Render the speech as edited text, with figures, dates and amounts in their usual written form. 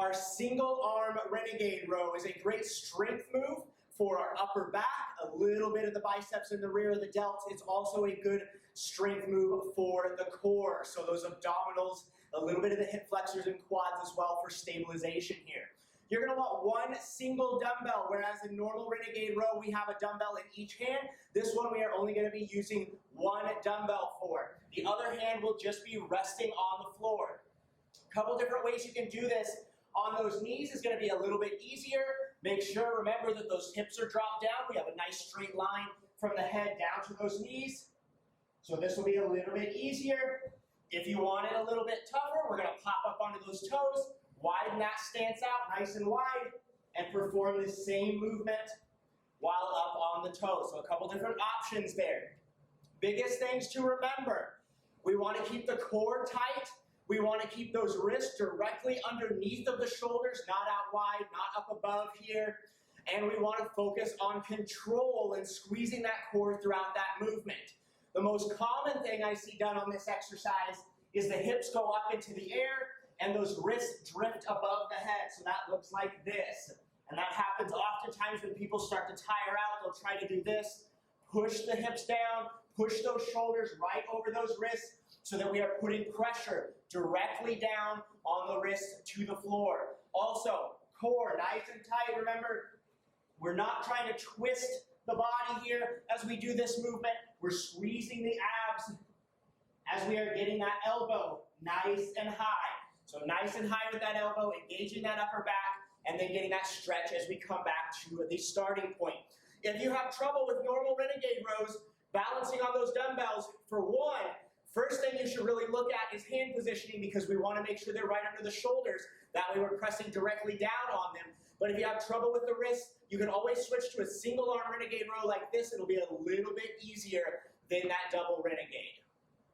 Our single arm Renegade Row is a great strength move for our upper back, a little bit of the biceps and the rear of the delts. It's also a good strength move for the core. So those abdominals, a little bit of the hip flexors and quads as well for stabilization here. You're going to want one single dumbbell, whereas in normal Renegade Row, we have a dumbbell in each hand. This one we are only going to be using one dumbbell for. The other hand will just be resting on the floor. A couple different ways you can do this. On those knees is going to be a little bit easier. Make sure, remember that those hips are dropped down. We have a nice straight line from the head down to those knees. So this will be a little bit easier. If you want it a little bit tougher, we're going to pop up onto those toes, widen that stance out nice and wide, and perform the same movement while up on the toes. So a couple different options there. Biggest things to remember, we want to keep the core tight. We want to keep those wrists directly underneath of the shoulders, not out wide, not up above here. And we want to focus on control and squeezing that core throughout that movement. The most common thing I see done on this exercise is the hips go up into the air and those wrists drift above the head. So that looks like this. And that happens oftentimes when people start to tire out. They'll try to do this. Push the hips down, push those shoulders right over those wrists so that we are putting pressure directly down on the wrists to the floor. Also, core nice and tight. Remember, we're not trying to twist the body here as we do this movement. We're squeezing the abs as we are getting that elbow nice and high. So nice and high with that elbow, engaging that upper back, and then getting that stretch as we come back to the starting point. If you have trouble with normal Renegade rows, balancing on those dumbbells, for one, first thing you should really look at is hand positioning, because we want to make sure they're right under the shoulders. That way we're pressing directly down on them. But if you have trouble with the wrists, you can always switch to a single arm Renegade row like this. It'll be a little bit easier than that double Renegade.